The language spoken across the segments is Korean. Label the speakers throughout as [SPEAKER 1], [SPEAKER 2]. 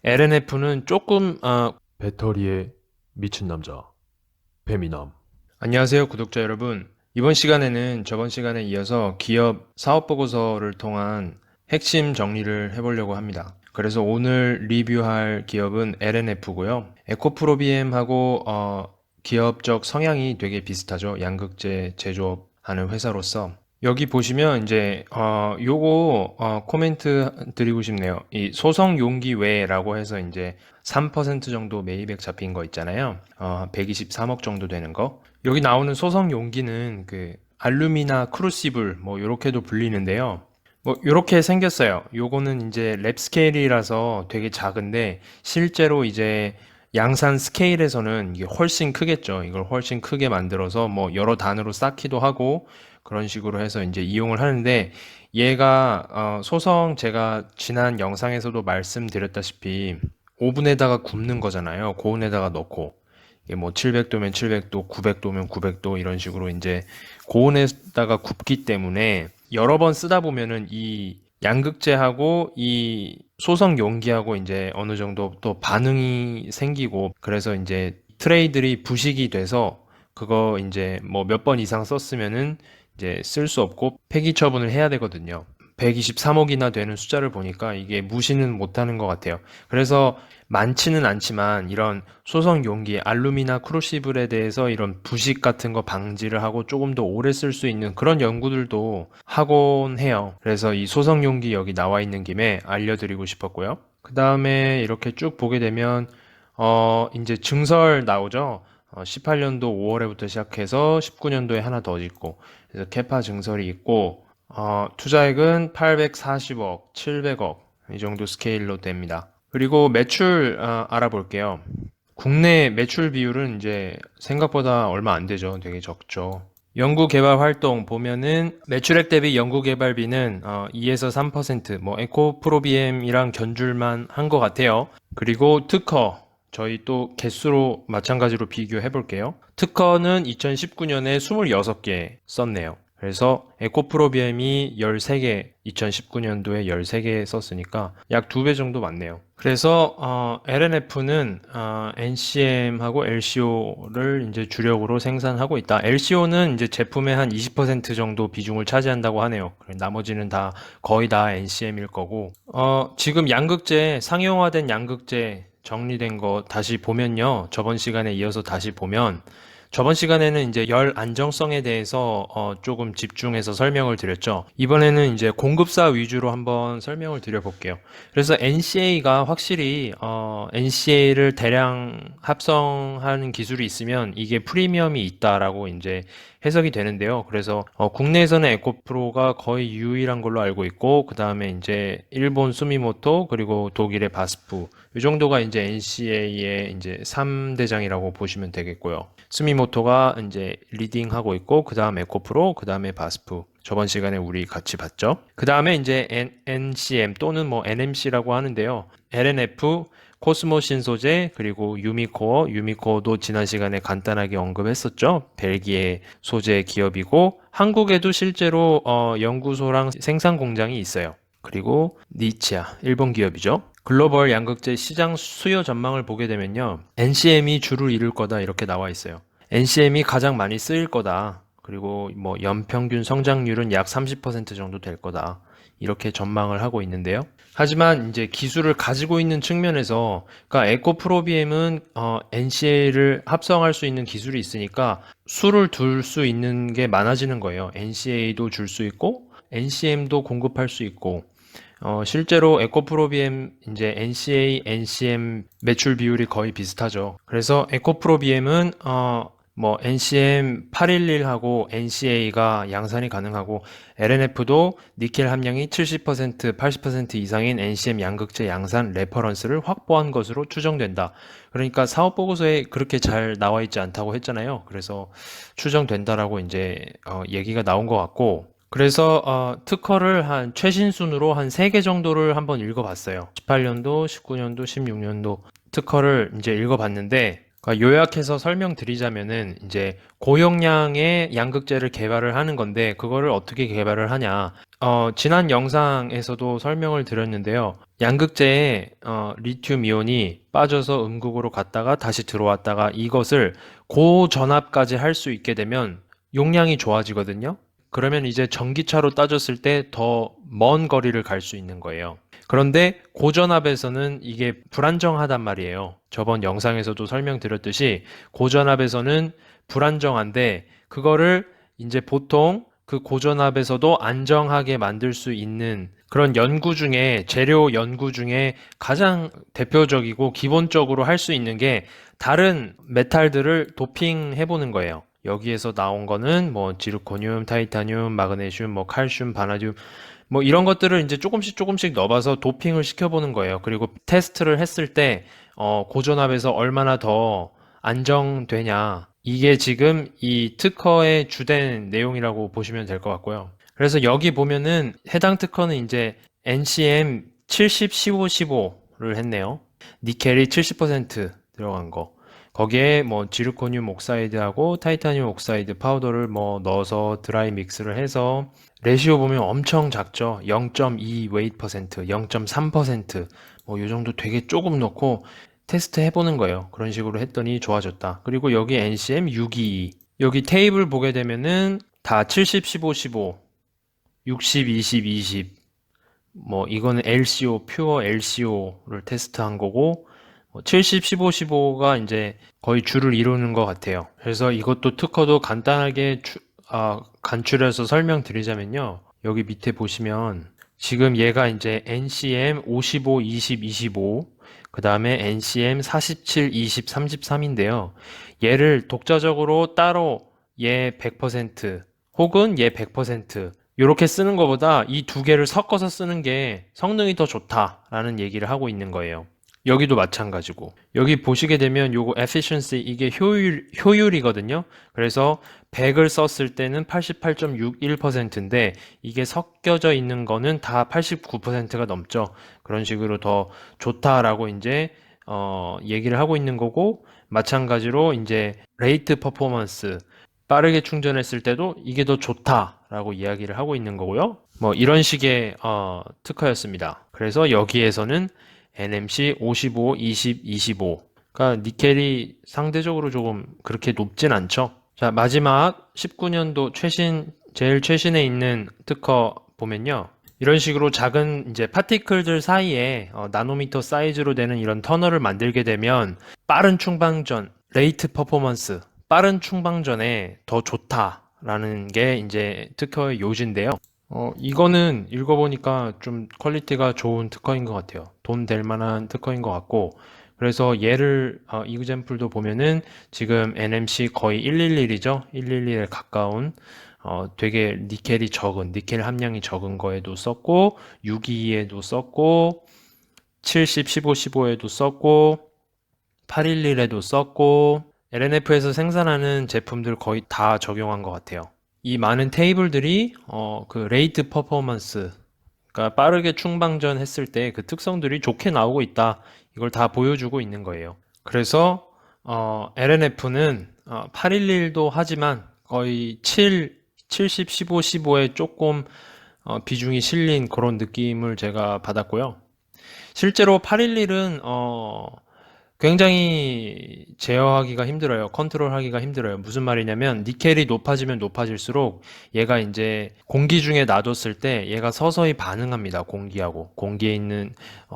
[SPEAKER 1] LNF는 조금
[SPEAKER 2] 배터리에 미친 남자, 배미남.
[SPEAKER 1] 안녕하세요, 구독자 여러분. 이번 시간에는 저번 시간에 이어서 기업 사업 보고서를 통한 핵심 정리를 해보려고 합니다. 그래서 오늘 리뷰할 기업은 LNF고요. 에코프로비엠하고 기업적 성향이 되게 비슷하죠. 양극재 제조업하는 회사로서. 여기 보시면 이제 요거 코멘트 드리고 싶네요. 이 소성 용기 외라고 해서 이제 3% 정도 매입액 잡힌 거 있잖아요. 123억 정도 되는 거. 여기 나오는 소성 용기는 그 알루미나 크루시블 뭐 요렇게도 불리는데요. 뭐 요렇게 생겼어요. 요거는 이제 랩 스케일이라서 되게 작은데 실제로 이제 양산 스케일에서는 이게 훨씬 크겠죠. 이걸 훨씬 크게 만들어서 뭐 여러 단으로 쌓기도 하고 그런 식으로 해서 이제 이용을 하는데 얘가 소성 제가 지난 영상에서도 말씀드렸다시피 오븐에다가 굽는 거잖아요. 고온에다가 넣고 이게 뭐 700도면 700도, 900도면 900도 이런 식으로 이제 고온에다가 굽기 때문에 여러 번 쓰다 보면은 이 양극재하고 이 소성 용기하고 이제 어느 정도 또 반응이 생기고 그래서 이제 트레이들이 부식이 돼서 그거 이제 뭐 몇 번 이상 썼으면은 이제 쓸 수 없고 폐기 처분을 해야 되거든요. 123억이나 되는 숫자를 보니까 이게 무시는 못하는 것 같아요. 그래서 많지는 않지만 이런 소성 용기, 알루미나 크루시블에 대해서 이런 부식 같은 거 방지를 하고 조금 더 오래 쓸 수 있는 그런 연구들도 하곤 해요. 그래서 이 소성 용기 여기 나와 있는 김에 알려드리고 싶었고요. 그 다음에 이렇게 쭉 보게 되면 이제 증설 나오죠. 18년도 5월에부터 시작해서 19년도에 하나 더 있고, 그래서 캐파 증설이 있고, 투자액은 840억, 700억 이 정도 스케일로 됩니다. 그리고 매출 알아볼게요. 국내 매출 비율은 이제 생각보다 얼마 안 되죠. 되게 적죠. 연구개발 활동 보면은 매출액 대비 연구개발비는 2에서 3%, 뭐 에코프로비엠이랑 견줄만 한 것 같아요. 그리고 특허 저희 또 개수로 마찬가지로 비교해 볼게요. 특허는 2019년에 26개 썼네요. 그래서 에코프로비엠이 13개, 2019년도에 13개 썼으니까 약 2배 정도 많네요. 그래서 LNF는 NCM하고 LCO를 이제 주력으로 생산하고 있다. LCO는 이제 제품의 한 20% 정도 비중을 차지한다고 하네요. 나머지는 다 거의 다 NCM일 거고 지금 양극재 상용화된 양극재 정리된 거 다시 보면요. 저번 시간에 이어서 다시 보면 저번 시간에는 이제 열 안정성에 대해서 조금 집중해서 설명을 드렸죠. 이번에는 이제 공급사 위주로 한번 설명을 드려볼게요. 그래서 NCA가 확실히 NCA를 대량 합성하는 기술이 있으면 이게 프리미엄이 있다라고 이제 해석이 되는데요. 그래서 국내에서는 에코프로가 거의 유일한 걸로 알고 있고 그 다음에 이제 일본 수미모토 그리고 독일의 바스프 이 정도가 이제 NCA의 이제 3대장이라고 보시면 되겠고요. 스미모토가 이제 리딩하고 있고 그 다음 에코프로 그 다음에 바스프 저번 시간에 우리 같이 봤죠. 그 다음에 이제 NCM 또는 뭐 NMC라고 하는데요. LNF, 코스모 신소재 그리고 유미코어, 유미코어도 지난 시간에 간단하게 언급했었죠. 벨기에 소재 기업이고 한국에도 실제로 연구소랑 생산 공장이 있어요. 그리고 니치아, 일본 기업이죠. 글로벌 양극재 시장 수요 전망을 보게 되면요. NCM이 주를 이룰 거다 이렇게 나와 있어요. NCM이 가장 많이 쓰일 거다. 그리고 뭐 연평균 성장률은 약 30% 정도 될 거다. 이렇게 전망을 하고 있는데요. 하지만 이제 기술을 가지고 있는 측면에서 그러니까 에코프로비엠은 NCA를 합성할 수 있는 기술이 있으니까 수를 둘 수 있는 게 많아지는 거예요. NCA도 줄 수 있고 NCM도 공급할 수 있고 실제로 에코프로비엠 이제 NCA, NCM 매출 비율이 거의 비슷하죠. 그래서 에코프로비엠은 뭐 NCM 811하고 NCA가 양산이 가능하고 LNF도 니켈 함량이 70%, 80% 이상인 NCM 양극재 양산 레퍼런스를 확보한 것으로 추정된다. 그러니까 사업 보고서에 그렇게 잘 나와 있지 않다고 했잖아요. 그래서 추정된다라고 이제 얘기가 나온 것 같고 그래서 특허를 한 최신 순으로 한 3개 정도를 한번 읽어봤어요. 18년도, 19년도, 16년도 특허를 이제 읽어봤는데 그러니까 요약해서 설명드리자면은 이제 고용량의 양극재를 개발을 하는 건데 그거를 어떻게 개발을 하냐? 지난 영상에서도 설명을 드렸는데요. 양극재에 리튬 이온이 빠져서 음극으로 갔다가 다시 들어왔다가 이것을 고전압까지 할 수 있게 되면 용량이 좋아지거든요. 그러면 이제 전기차로 따졌을 때 더 먼 거리를 갈 수 있는 거예요. 그런데 고전압에서는 이게 불안정하단 말이에요. 저번 영상에서도 설명드렸듯이 고전압에서는 불안정한데 그거를 이제 보통 그 고전압에서도 안정하게 만들 수 있는 그런 연구 중에 재료 연구 중에 가장 대표적이고 기본적으로 할 수 있는 게 다른 메탈들을 도핑해 보는 거예요. 여기에서 나온 거는 뭐 지르코늄, 타이타늄, 마그네슘, 뭐 칼슘, 바나듐 뭐 이런 것들을 이제 조금씩 넣어봐서 도핑을 시켜보는 거예요. 그리고 테스트를 했을 때 고전압에서 얼마나 더 안정되냐. 이게 지금 이 특허의 주된 내용이라고 보시면 될 것 같고요. 그래서 여기 보면은 해당 특허는 이제 NCM 70, 15, 15를 했네요. 니켈이 70% 들어간 거. 거기에 뭐 지르코늄 옥사이드하고 타이타늄 옥사이드 파우더를 뭐 넣어서 드라이 믹스를 해서 레시오 보면 엄청 작죠. 0.2 웨이트 퍼센트, 0.3%뭐 요 정도 되게 조금 넣고 테스트 해보는 거예요. 그런 식으로 했더니 좋아졌다. 그리고 여기 NCM 622 여기 테이블 보게 되면은 다 70, 15, 15 60, 20, 20 뭐 이거는 LCO, 퓨어 LCO를 테스트한 거고 70, 15, 15가 이제 거의 주를 이루는 것 같아요. 그래서 이것도 특허도 간단하게 간추려서 설명드리자면요. 여기 밑에 보시면 지금 얘가 이제 NCM 55, 20, 25, 그 다음에 NCM 47, 20, 33인데요. 얘를 독자적으로 따로 얘 100% 혹은 얘 100% 이렇게 쓰는 것보다 이 두 개를 섞어서 쓰는 게 성능이 더 좋다라는 얘기를 하고 있는 거예요. 여기도 마찬가지고 여기 보시게 되면 요거 efficiency 이게 효율이거든요. 그래서 100을 썼을 때는 88.61%인데 이게 섞여져 있는 거는 다 89%가 넘죠. 그런 식으로 더 좋다라고 이제 얘기를 하고 있는 거고 마찬가지로 이제 레이트 퍼포먼스 빠르게 충전했을 때도 이게 더 좋다라고 이야기를 하고 있는 거고요. 뭐 이런 식의 특허였습니다. 그래서 여기에서는 NMC 55, 20, 25. 그러니까 니켈이 상대적으로 조금 그렇게 높진 않죠. 자, 마지막 19년도 제일 최신에 있는 특허 보면요. 이런 식으로 작은 이제 파티클들 사이에 나노미터 사이즈로 되는 이런 터널을 만들게 되면 빠른 충방전, 레이트 퍼포먼스, 빠른 충방전에 더 좋다라는 게 이제 특허의 요지인데요. 이거는 읽어보니까 좀 퀄리티가 좋은 특허인 것 같아요. 돈 될 만한 특허인 것 같고, 그래서 얘를, 이그젬플도 보면은 지금 NMC 거의 111이죠? 111에 가까운, 되게 니켈 함량이 적은 거에도 썼고, 622에도 썼고, 70, 15, 15에도 썼고, 811에도 썼고, LNF에서 생산하는 제품들 거의 다 적용한 것 같아요. 이 많은 테이블들이 그 레이트 퍼포먼스 그러니까 빠르게 충방전 했을 때 그 특성들이 좋게 나오고 있다. 이걸 다 보여주고 있는 거예요. 그래서 LNF는 811도 하지만 거의 70, 15, 15에 조금 비중이 실린 그런 느낌을 제가 받았고요. 실제로 811은 굉장히 제어하기가 힘들어요. 컨트롤하기가 힘들어요. 무슨 말이냐면 니켈이 높아지면 높아질수록 얘가 이제 공기 중에 놔뒀을 때 얘가 서서히 반응합니다. 공기하고 공기에 있는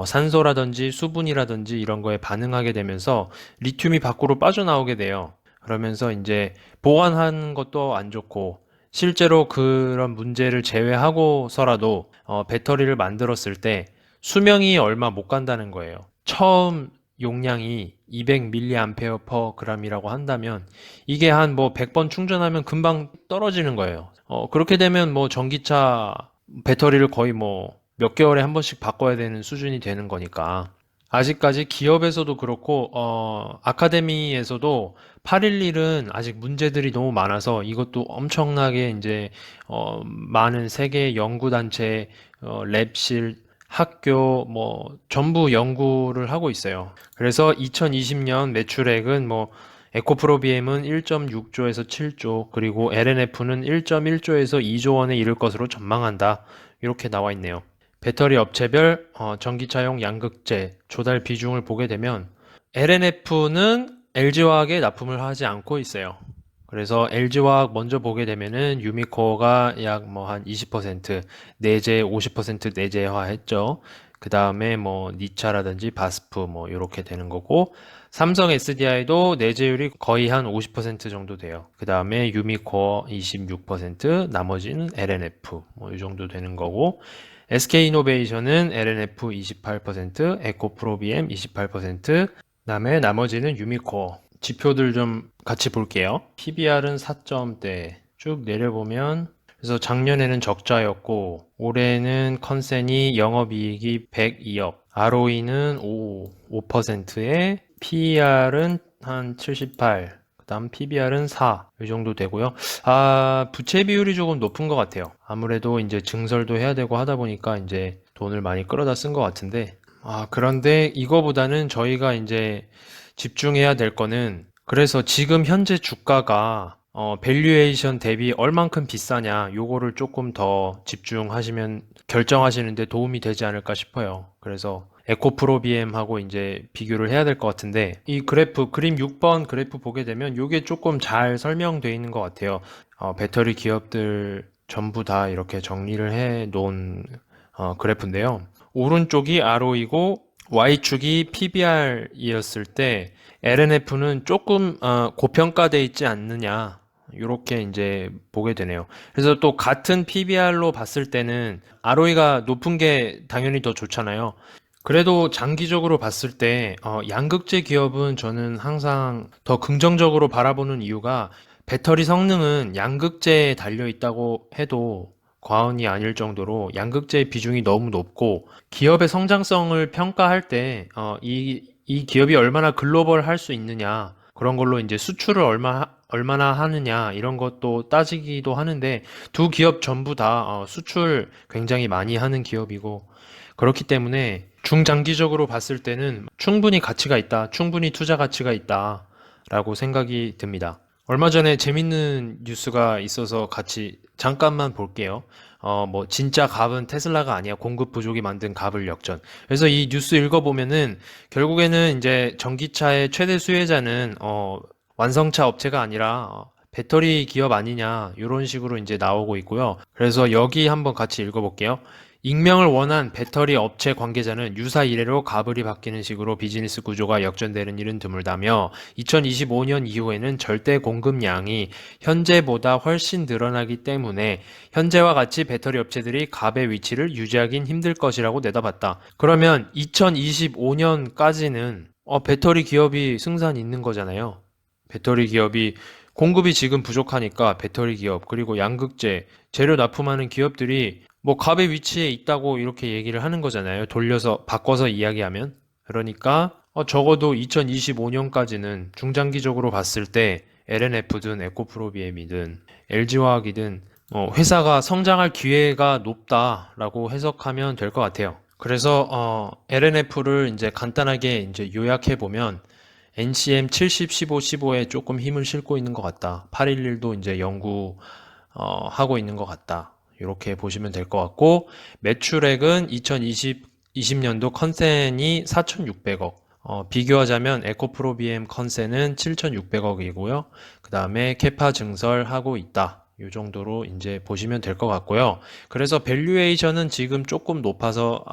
[SPEAKER 1] 산소라든지 수분이라든지 이런 거에 반응하게 되면서 리튬이 밖으로 빠져나오게 돼요. 그러면서 이제 보관하는 것도 안 좋고 실제로 그런 문제를 제외하고서라도 배터리를 만들었을 때 수명이 얼마 못 간다는 거예요. 처음 용량이 200mAh/g이라고 한다면 이게 한 뭐 100번 충전하면 금방 떨어지는 거예요. 그렇게 되면 뭐 전기차 배터리를 거의 뭐 몇 개월에 한 번씩 바꿔야 되는 수준이 되는 거니까. 아직까지 기업에서도 그렇고 아카데미에서도 811은 아직 문제들이 너무 많아서 이것도 엄청나게 이제 많은 세계 연구단체, 랩실 학교 뭐 전부 연구를 하고 있어요. 그래서 2020년 매출액은 뭐 에코프로비엠은 1.6조에서 7조, 그리고 LNF는 1.1조에서 2조 원에 이를 것으로 전망한다. 이렇게 나와 있네요. 배터리 업체별 전기차용 양극재 조달 비중을 보게 되면 LNF는 LG화학에 납품을 하지 않고 있어요. 그래서 LG화학 먼저 보게 되면은 유미코어가 약 뭐 한 20% 내재 50% 내재화 했죠. 그 다음에 뭐 니차라든지 바스프 뭐 이렇게 되는 거고, 삼성 SDI도 내재율이 거의 한 50% 정도 돼요. 그 다음에 유미코어 26%, 나머지는 LNF 뭐 이 정도 되는 거고, SK이노베이션은 LNF 28%, 에코프로비엠 28%, 그다음에 나머지는 유미코어. 지표들 좀 같이 볼게요. PBR은 4점대 쭉 내려보면, 그래서 작년에는 적자였고 올해는 컨센이 영업이익이 102억, ROE는 5%에 PER은 한 78, 그다음 PBR은 4, 이 정도 되고요. 부채 비율이 조금 높은 것 같아요. 아무래도 이제 증설도 해야 되고 하다 보니까 이제 돈을 많이 끌어다 쓴 것 같은데, 그런데 이거보다는 저희가 이제 집중해야 될 거는, 그래서 지금 현재 주가가 밸류에이션 대비 얼만큼 비싸냐, 요거를 조금 더 집중하시면 결정하시는데 도움이 되지 않을까 싶어요. 그래서 에코프로비엠하고 이제 비교를 해야 될 것 같은데, 이 그래프, 그림 6번 그래프 보게 되면 요게 조금 잘 설명되어 있는 것 같아요. 배터리 기업들 전부 다 이렇게 정리를 해 놓은 그래프인데요. 오른쪽이 ROE고 Y축이 PBR이었을 때 LNF는 조금 고평가돼 있지 않느냐, 이렇게 이제 보게 되네요. 그래서 또 같은 PBR로 봤을 때는 ROE가 높은 게 당연히 더 좋잖아요. 그래도 장기적으로 봤을 때 양극재 기업은 저는 항상 더 긍정적으로 바라보는 이유가, 배터리 성능은 양극재에 달려 있다고 해도 과언이 아닐 정도로 양극재의 비중이 너무 높고, 기업의 성장성을 평가할 때 이 기업이 얼마나 글로벌 할 수 있느냐, 그런 걸로 이제 수출을 얼마나 하느냐, 이런 것도 따지기도 하는데, 두 기업 전부 다 수출 굉장히 많이 하는 기업이고, 그렇기 때문에 중장기적으로 봤을 때는 충분히 가치가 있다, 충분히 투자 가치가 있다 라고 생각이 듭니다. 얼마 전에 재밌는 뉴스가 있어서 같이 잠깐만 볼게요. 뭐 진짜 갑은 테슬라가 아니야, 공급 부족이 만든 갑을 역전. 그래서 이 뉴스 읽어보면은 결국에는 이제 전기차의 최대 수혜자는 완성차 업체가 아니라 배터리 기업 아니냐, 이런 식으로 이제 나오고 있고요. 그래서 여기 한번 같이 읽어볼게요. 익명을 원한 배터리 업체 관계자는 유사 이래로 갑을이 바뀌는 식으로 비즈니스 구조가 역전되는 일은 드물다며, 2025년 이후에는 절대 공급량이 현재보다 훨씬 늘어나기 때문에 현재와 같이 배터리 업체들이 갑의 위치를 유지하긴 힘들 것이라고 내다봤다. 그러면 2025년까지는 배터리 기업이 승산 있는 거잖아요. 배터리 기업이 공급이 지금 부족하니까 배터리 기업, 그리고 양극재 재료 납품하는 기업들이 뭐 갑의 위치에 있다고 이렇게 얘기를 하는 거잖아요. 돌려서 바꿔서 이야기하면. 그러니까 적어도 2025년까지는 중장기적으로 봤을 때 LNF든 에코프로비엠이든 LG화학이든 회사가 성장할 기회가 높다라고 해석하면 될 것 같아요. 그래서 LNF를 이제 간단하게 이제 요약해 보면, NCM 70, 15, 15에 조금 힘을 싣고 있는 것 같다. 811도 이제 하고 있는 것 같다. 이렇게 보시면 될 것 같고, 매출액은 2020년도 컨센이 4,600억. 비교하자면 에코프로비엠 컨센은 7,600억이고요. 그 다음에 캐파 증설하고 있다. 이 정도로 이제 보시면 될 것 같고요. 그래서 밸류에이션은 지금 조금 높아서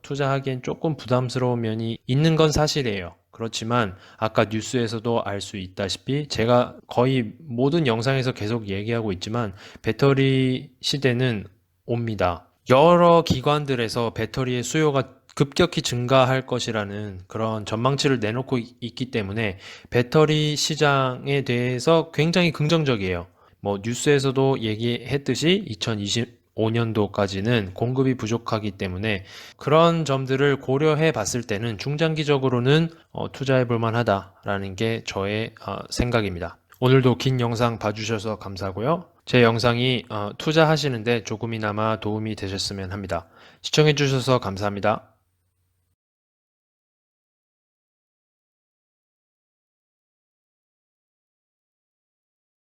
[SPEAKER 1] 투자하기엔 조금 부담스러운 면이 있는 건 사실이에요. 그렇지만 아까 뉴스에서도 알 수 있다시피, 제가 거의 모든 영상에서 계속 얘기하고 있지만 배터리 시대는 옵니다. 여러 기관들에서 배터리의 수요가 급격히 증가할 것이라는 그런 전망치를 내놓고 있기 때문에 배터리 시장에 대해서 굉장히 긍정적이에요. 뭐 뉴스에서도 얘기했듯이 2025년도까지는 공급이 부족하기 때문에 그런 점들을 고려해 봤을 때는 중장기적으로는 투자해 볼 만하다라는 게 저의 생각입니다. 오늘도 긴 영상 봐주셔서 감사하고요. 제 영상이 투자하시는데 조금이나마 도움이 되셨으면 합니다. 시청해 주셔서 감사합니다.